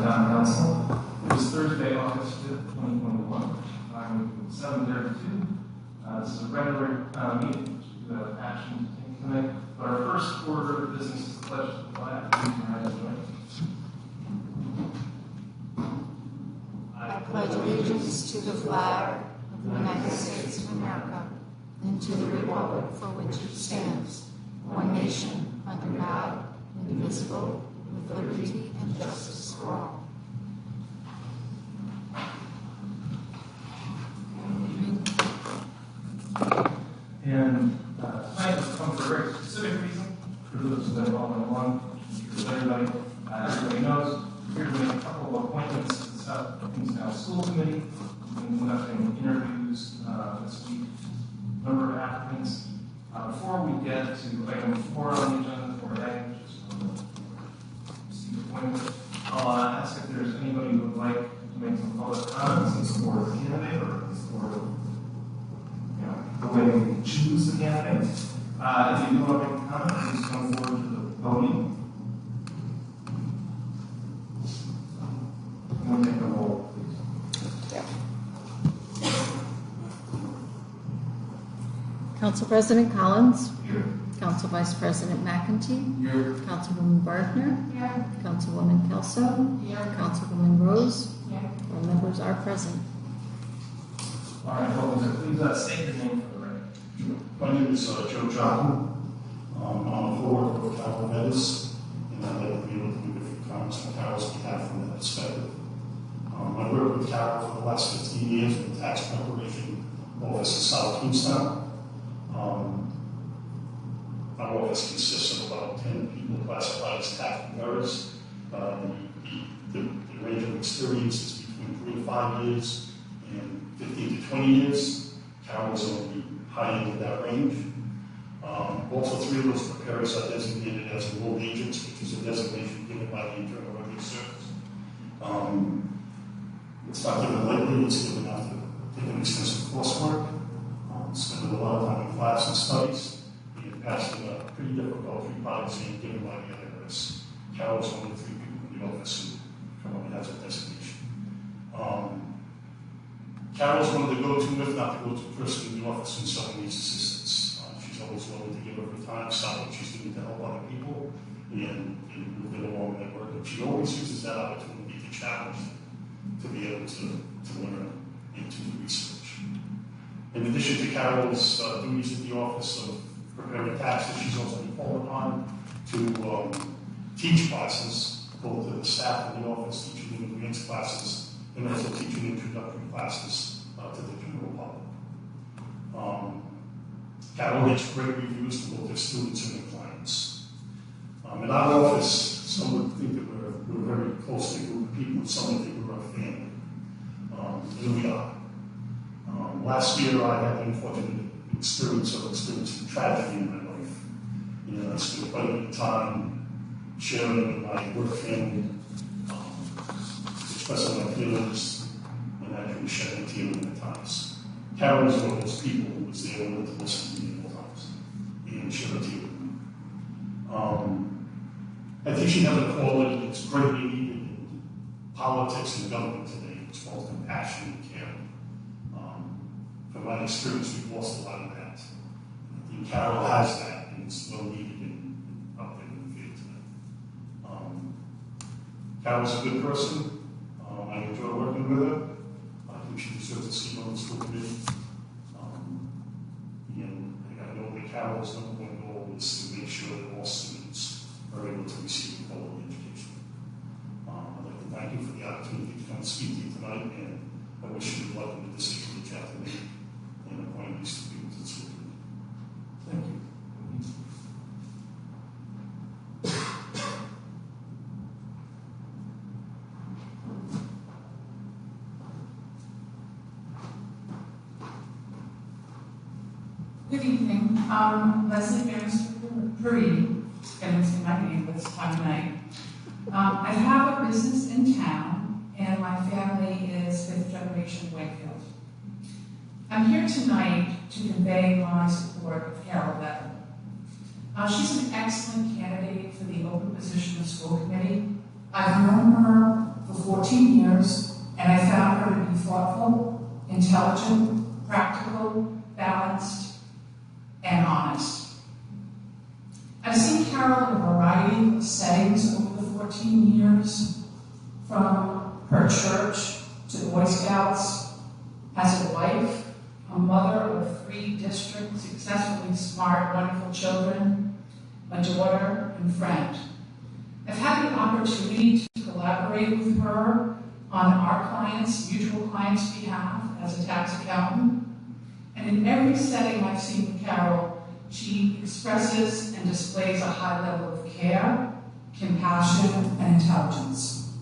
Town Council. It was Thursday, August 5th, 2021. Time 7:32. This is a regular meeting, which we have action to take tonight. But our first order of business is the pledge to the flag. Please rise and join. I pledge allegiance to the flag of the United States of America and to the republic for which it stands, one nation, under God, indivisible, with liberty and justice for all. And tonight has come for a very specific reason. For those that have followed along, everybody knows, we're here to make a couple of appointments to the South Kingstown School Committee. We've been conducting interviews this week, a number of applicants. Before we get to item 4 on the agenda for today, which is receive appointment, I'll ask if there's anybody who would like to make some public comments in support of the candidate or in support of the way we choose the candidate. If you do want to make a comment, please come forward to the podium. We'll take a roll, please. Council President Collins. Here. Council Vice President McEntee. Here. Councilwoman Bartner. Here. Councilwoman Kelso. Here. Councilwoman Rose. Here. All members are present. All right, please state your name for the record. My name is Joe Johnson. I'm on the board of Carol Bettis, and I'd like to be able to do different comments on Carol's behalf from that perspective. I worked with Carol for the last 15 years in the tax preparation office in South Kingstown. Our office consists of about 10 people classified as tax preparers. The range of experience is between 3 to 5 years and 15 to 20 years. Carol is on the high end of that range. Also, 3 of those preparers are designated as enrolled agents, which is a designation given by the Internal Revenue Service. It's not given lightly, it's given after taking extensive coursework, spending a lot of time in class and studies, and passing a pretty difficult 3-part exam given by the IRS. Carol is one of the 3 people in the office who currently has a designation. Carol is one of the go-to, if not the go-to person in the office when someone needs assistance. She's always willing to give up her time, stop what she's doing to help other people, and move it along that work. And she always uses that opportunity to challenge them, to be able to learn and to do research. In addition to Carol's duties at the office of preparing taxes, she's also been called upon to teach classes, both to the staff in the office, teaching them advanced classes, and also teaching introductory classes to the general public. Carol gets great reviews from both their students and their clients. In our office, some would think that we're a very close group of people, some would think we're a family. And we are. Last year, I had the unfortunate experience of experiencing tragedy in my life. And I spent quite a bit of time sharing with my work family, expressing my feelings, and actually shedding tears at times. Carol was one of those people who was there willing to listen to me at all times and shed a tear with me. I think she has a quality that's greatly needed in politics and government today. It's called compassion and care. From my experience, we've lost a lot of that. I think Carol has that, and it's well needed out there in the field today. Carol's a good person. I enjoy working with her. I think she deserves a seat on the school committee. And I know that Carol's number one goal is to make sure that all students are able to receive a quality education. I'd like to thank you for the opportunity to come and speak to you tonight, and I wish you good luck in the decision that you have to make and appoint these 2 people to the school committee. Thank you. Good evening. Leslie Parisi, and it's my name this time of night. I have a business in town, and my family is 5th generation Wakefield. I'm here tonight to convey my support of Carol Bettman. She's an excellent candidate for the open position of school committee. I've known her for intelligent, practical, balanced, and honest. I've seen Carol in a variety of settings over the 14 years, from her church to the Boy Scouts, as a wife, a mother of 3 district, successfully smart, wonderful children, a daughter, and friend. I've had the opportunity to collaborate with her on our clients, mutual clients' behalf as a tax accountant. And in every setting I've seen with Carol, she expresses and displays a high level of care, compassion, and intelligence.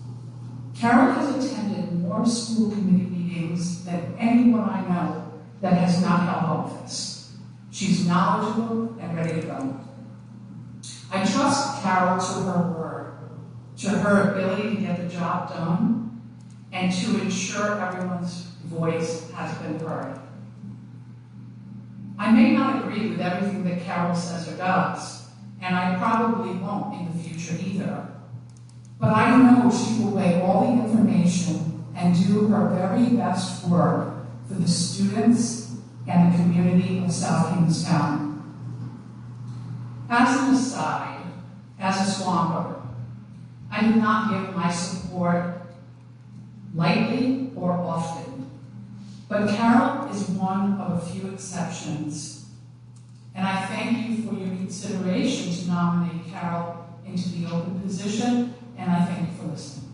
Carol has attended more school committee meetings than anyone I know that has not held office. She's knowledgeable and ready to go. I trust Carol to her word, to her ability to get the job done, and to ensure everyone's voice has been heard. I may not agree with everything that Carol says or does, and I probably won't in the future either. But I know she will weigh all the information and do her very best work for the students and the community of South Kingstown. As an aside, as a swamper, I do not give my support lightly or often. But Carol is one of a few exceptions. And I thank you for your consideration to nominate Carol into the open position, and I thank you for listening.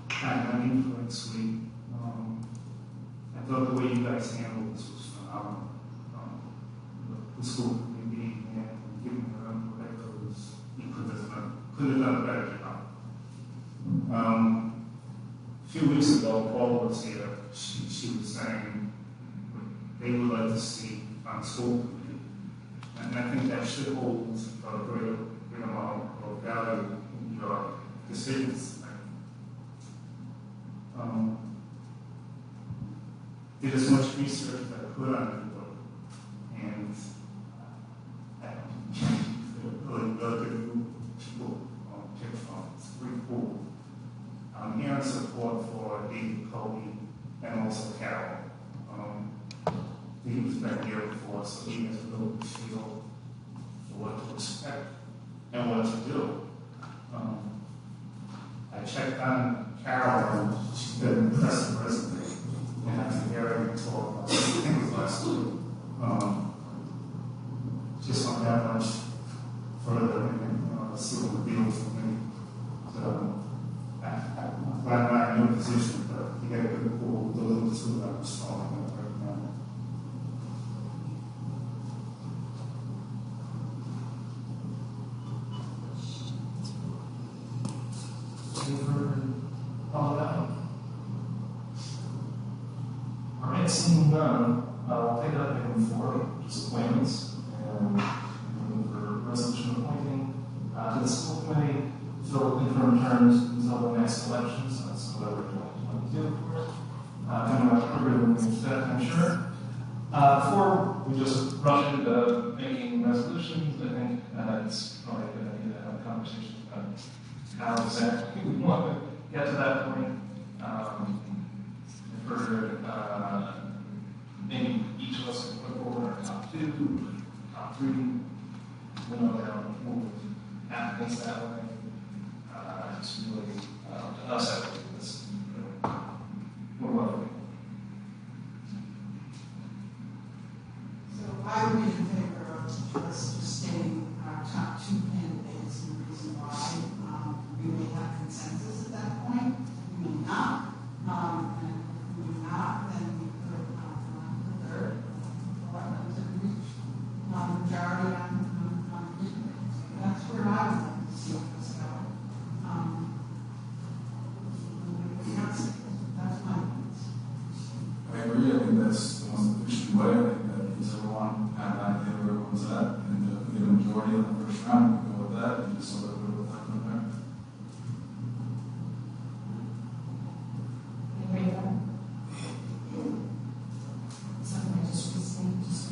Hi, my name is Frank Sweet. I thought the way you guys handled this was phenomenal. The school committee and giving her input, you could have done a better job. A few weeks ago, Paul was here. She was saying they would like to see on the school committee. And I think that should hold a great amount of value in your decisions. Did as much research as I could on the book, and really good people picked from. It's pretty cool. I'm hearing support for David Cody and also Carol. He was been here before, so he has a little feel for what to expect and what to do. I checked on Carol, and she's got an impressive resume. And I can hear her talk about things last week. Just don't have much further and see what the deal for me. So I'm glad I'm in your position, but you got a good pool with the little two that I'm stalling right now. All right, seeing none, I'll take up item 4, just appointments, and move for resolution appointing to the school committee, fill interim terms until the next election, so that's November 2022. Coming up quicker than we expect, I'm sure. 4, we just rush into making resolutions. I think it's probably a good idea to have a conversation about how exactly we want to get to that point. Maybe each of us can put forward our top 2, top 3, down the pool of applicants that way. It's really up to us how to do this. What about you? So I would be in favor of us just stating our top 2 candidates and the reason why. We may have consensus at that point, we may not. And if we do not, then we could the third, to reach majority on candidates. That's where I would like to see this go. That's my opinion. I agree. I think that's the most efficient way. I think that gives everyone have an idea where everyone's at, and if we get a majority in the first round, we go with that, and just sort of go with that from there. Something I just received, just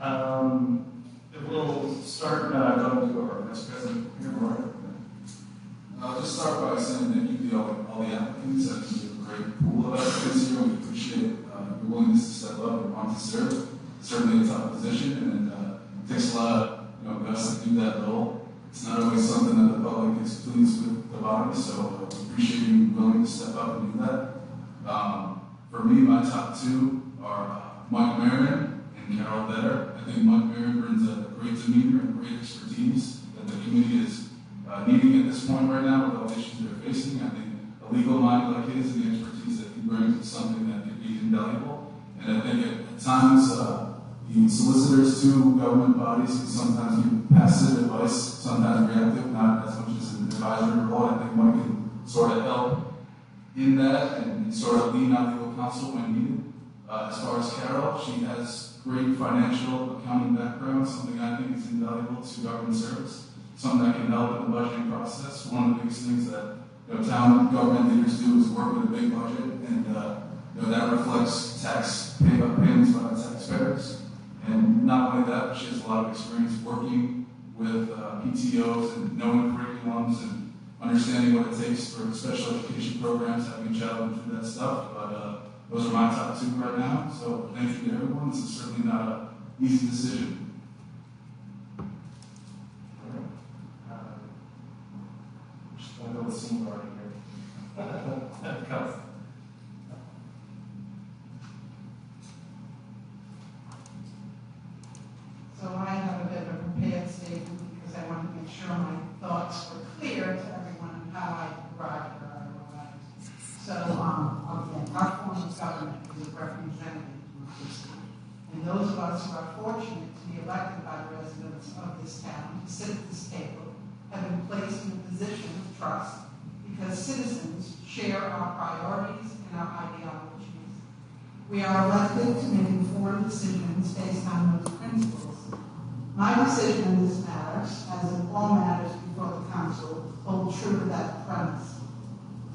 We'll start going to our Vice President here, Roy. I'll just start by saying thank you to all the applicants. I think you have a great pool of applicants here. We appreciate your willingness to step up and want to serve. Certainly a tough position, and it takes a lot of guts to do that role. It's not always something that the public is pleased with the body, so we appreciate you willing to step up and do that. For me, my top two are Mike Marion and Carol Vetter. I think Mike Marion brings a great demeanor and great expertise that the community is needing at this point right now with all the issues they're facing. I think a legal mind like his and the expertise that he brings is something that could be invaluable. And I think at times, the solicitors to government bodies can sometimes give passive advice, sometimes reactive, not as much as an advisory role. I think one can sort of help in that and sort of lean on legal counsel when needed. As far as Carol, she has great financial accounting background, something I think is invaluable to government service, something that can help in the budgeting process. One of the biggest things that town government leaders do is work with a big budget, and that reflects tax payments by the taxpayers. And not only that, but she has a lot of experience working with PTOs and knowing curriculums and understanding what it takes for special education programs, having a child and through that stuff. But those are my top two right now. So thank you to everyone. This is certainly not an easy decision. Just want to go with scene right here. Go. So I have a bit of a prepared statement because I want to make sure my thoughts were clear to everyone on how I arrived where I arrived. So, again, our form of government is a representative democracy. And those of us who are fortunate to be elected by the residents of this town to sit at this table have been placed in a position of trust because citizens share our priorities and our ideologies. We are elected to make informed decisions based on those principles. My decision in this matter, as in all matters before the council, hold true to that premise.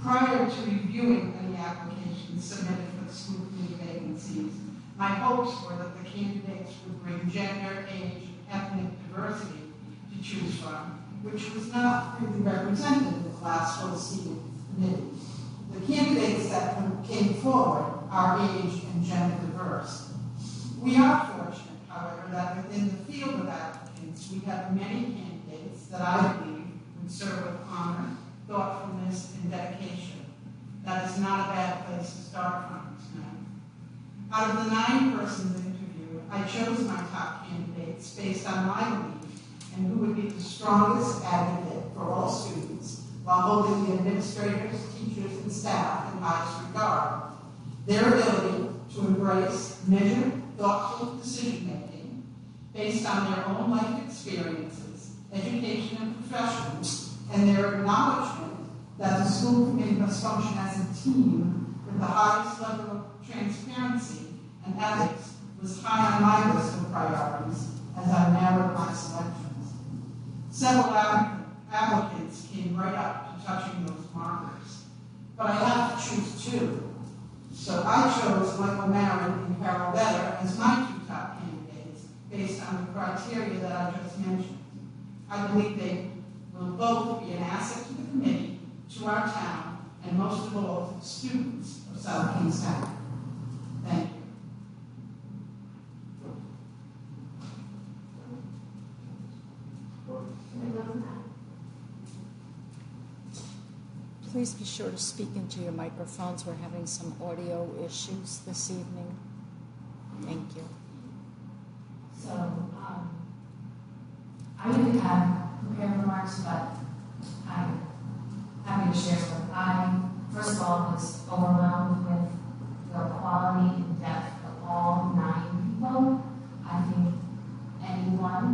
Prior to reviewing any applications submitted for the school committee vacancies, my hopes were that the candidates would bring gender, age, and ethnic diversity to choose from, which was not really represented in the last full-seated committee. The candidates that came forward are age and gender diverse. We are fortunate, however, that within the field of applicants, we have many candidates that I believe would serve with honor, thoughtfulness, and dedication. That is not a bad place to start from tonight. Out of the 9 persons interviewed, I chose my top candidates based on my belief and who would be the strongest advocate for all students while holding the administrators, teachers, and staff in highest regard. Their ability to embrace measured, thoughtful decision-making based on their own life experiences, education, and profession, and their acknowledgement that the school committee must function as a team with the highest level of transparency and ethics was high on my list of priorities as I narrowed my selections. Several applicants came right up to touching those markers, but I had to choose 2. So I chose Michael Marion and Carol Vetter as my 2 top candidates based on the criteria that I just mentioned. I believe they will both be an asset to the committee, to our town, and most of all to the students of South Kingstown. Thank you. Please be sure to speak into your microphones. We're having some audio issues this evening. Thank you. So, I didn't have prepared remarks, but I'm happy to share some. I, first of all, was overwhelmed with the quality and depth of all 9 people. I think anyone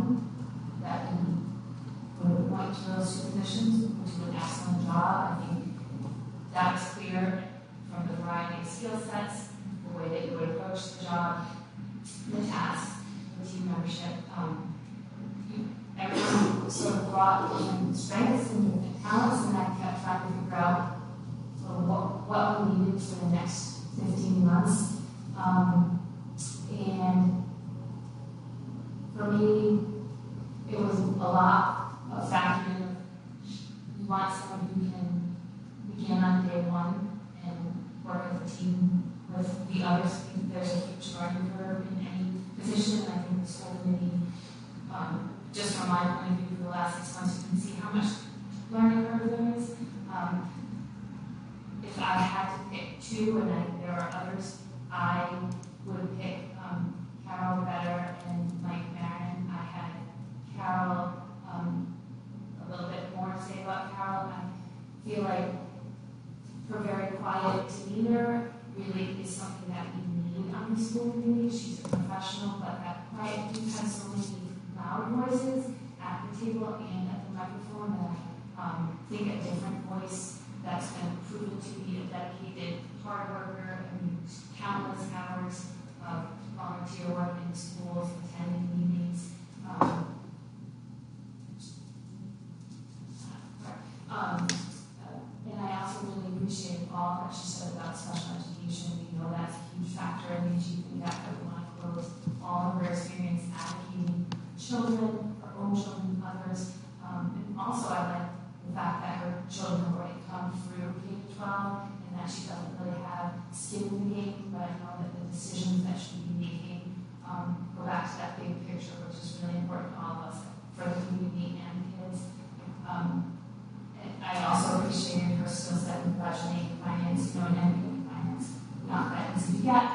that we would appoint to those 2 positions would do an excellent job. I think that was clear from the variety of skill sets, the way that you would approach the job, the task, the team membership. Everyone sort of brought in strengths and talents, and I kept trying to figure out sort of what we needed for the next 15 months. And for me, it was a lot of factoring of you want someone who can begin on day one and work as a team with the others. There's a huge learning curve in any position. I think the school committee, just from my point of view, for the last 6 months, you can see how much learning curve there is. If I had to pick two, and there are others, I would pick Carol Better and Mike Marin. I had Carol, a little bit more to say about Carol. I feel like her very quiet demeanor really is something that we need on the school committee. She's a professional, but that quiet, we've had so many loud voices at the table and at the microphone that I think a different voice that's been proven to be a dedicated hard worker and countless hours of volunteer work in schools, attending meetings. And I also really appreciate all that she said about special education. We know that's a huge factor in the achievement gap that we want to close. All of her experience advocating children, her own children, others. And also I like the fact that her children have already come through K-12 and that she doesn't really have skin in the game, but I know that the decisions that she'll be making go back to that big picture, which is really important to all of us, for the community and kids. I also appreciated her skill set in budgeting, finance, and everything finance. Not that easy to get,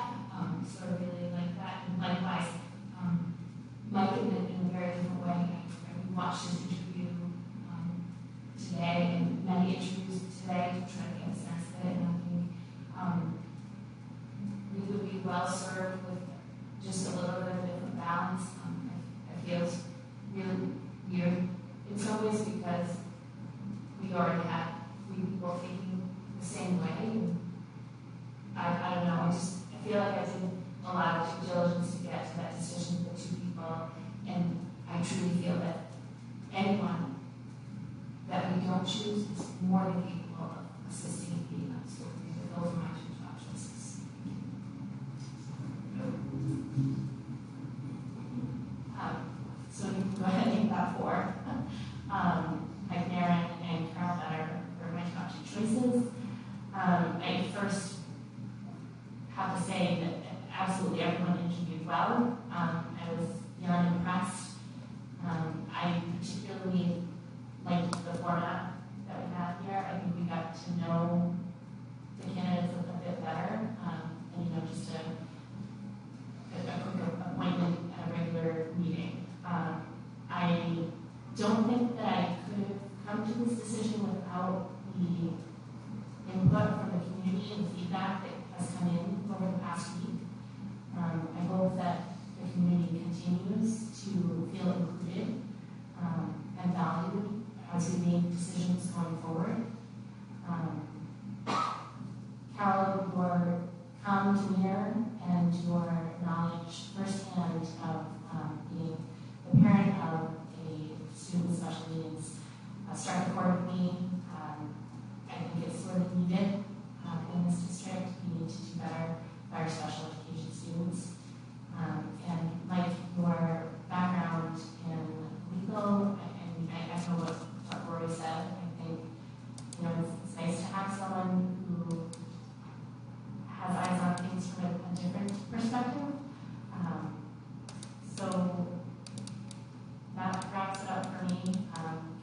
so I really like that. And likewise, Mike in a very different way. I watched his interview today and many interviews today to try to get a sense of it. And I think we would be well served with just a little bit of a different balance. I feel it's really weird in some ways because we already had 3 people thinking the same way. And I don't know, I feel like I did a lot of due diligence to get to that decision for 2 people. And I truly feel that anyone that we don't choose is more than capable of assisting and being on the school committee. Those are my 2 top choices. So you can go ahead and name that 4. Mike Marin and Carol Better are my top 2 choices. I first have to say that absolutely everyone interviewed well. I was beyond impressed. I particularly liked the format that we have here. I think we got to know the candidates a bit better. And just a quick appointment at a regular meeting. I don't think that I could have come to this decision without the input from the community and feedback that has come in over the past week. I hope that the community continues to feel included and valued as we make decisions going forward. Carol, your calm demeanor and your knowledge firsthand of being the parent of a student with special needs struck a chord with me. I think it's sort of needed in this district. We need to do better by our special education students. And like your background in legal, and I echo what Rory said. I think it's nice to have someone who has eyes on things from a different perspective. So that wraps it up for me.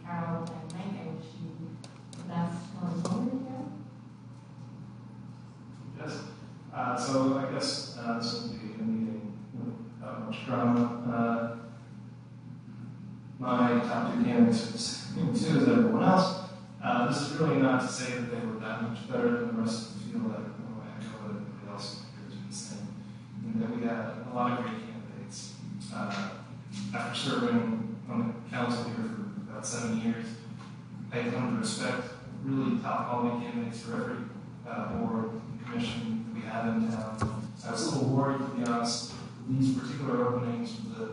Carol and Mike, I wish you the best going forward here. Yes. So I guess this will be a meeting without much drama. My top 2 candidates are the same as everyone else. This is really not to say that they were that much better than the rest of the field. I echo what everybody else appears to be saying. And that we had a lot of great candidates. After serving on the council here for about 7 years, I come to respect really top quality candidates for every board and commission that we have in town. I was a little worried, to be honest, with these particular openings with the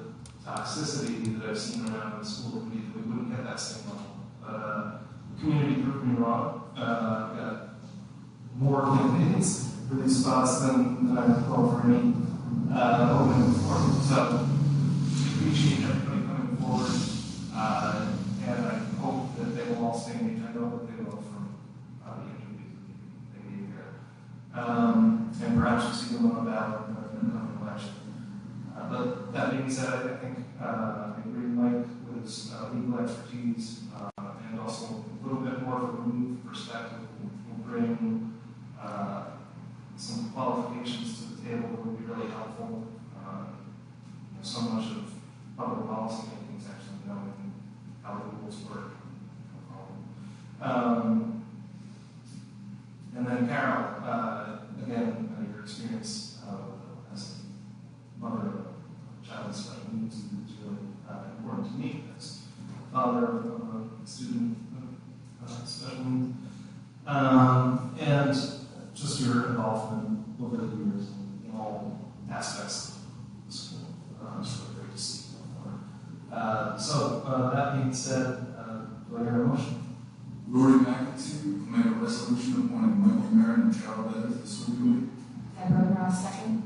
toxicity that I've seen around the school committee, that we wouldn't get that same level. The community proved me wrong. I've got more candidates for these spots than I recall for any opening before. So, appreciate being said, I think I agree with Mike with his legal expertise and also a little bit more of a removed perspective. We'll bring some qualifications to the table that would be really helpful. So much of public policy making is actually knowing how the rules work. And then Carol, again, your experience as a mother of a child with special needs is really important to me as father of a student with special needs. And just your involvement over the years in all aspects of the school. It's really great to see. So, that being said, do I hear a motion? Rory McAtee, make a resolution appointing Michael Marin and Carol Vetter to the school committee. Deborah Ross, second.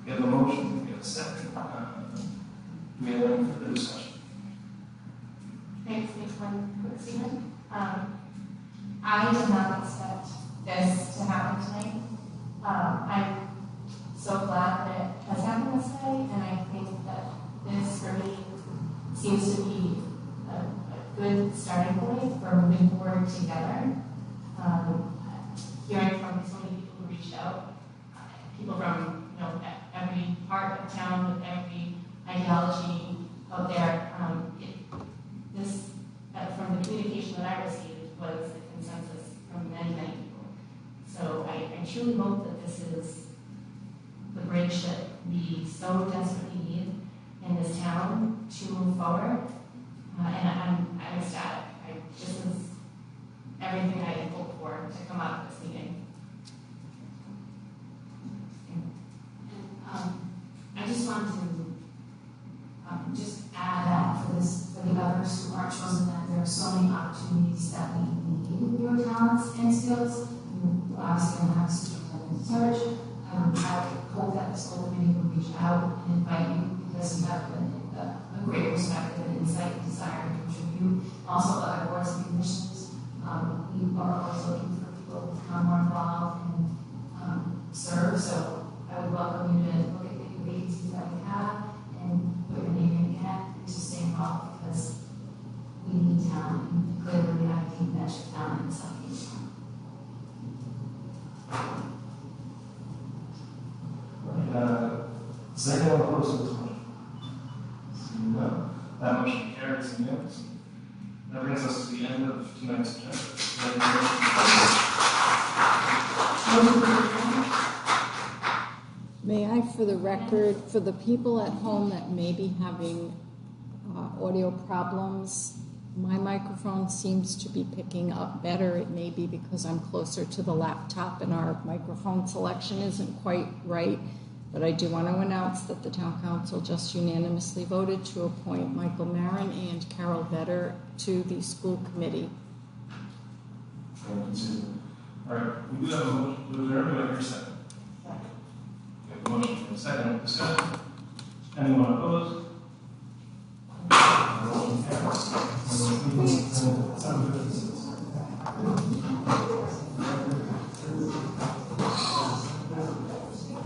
We have a motion, we have a second. Do we have any further discussion? Thanks, make one quick statement. I did not expect this to happen tonight. I'm so glad that it has happened this way, and I think that this, for me, seems to be a good starting point for moving forward together. Hearing from so many people who reached out, people from every part of town with every ideology out there. From the communication that I received was a consensus from many, many people. So I truly hope that this is the bridge that we so desperately need in this town to move forward. And I'm ecstatic. This is everything I had hoped for to come out of this meeting. I just wanted to just add that for the others who aren't chosen, that there are so many opportunities that we need your talents and skills. We're obviously going to have a superintendent search. I hope that the school committee will reach out and invite you because you have a great perspective and insight and desire to contribute. Also, other boards and commissions, we are always looking for people to become more involved and serve. So I would welcome you to look at the vacancies that we have and put your name in again and to stay involved because we need talent. And clearly, I think that your talent is something. Does anyone oppose this motion? No. That motion carries unanimously. That brings us to the end of tonight's agenda. May I, for the record, for the people at home that may be having audio problems, my microphone seems to be picking up better. It may be because I'm closer to the laptop and our microphone selection isn't quite right. But I do want to announce that the Town Council just unanimously voted to appoint Michael Marin and Carol Vetter to the school committee. All right, we do have a motion. Was there everybody here second? We have a motion for a second discussion. Anyone opposed? Motion carries.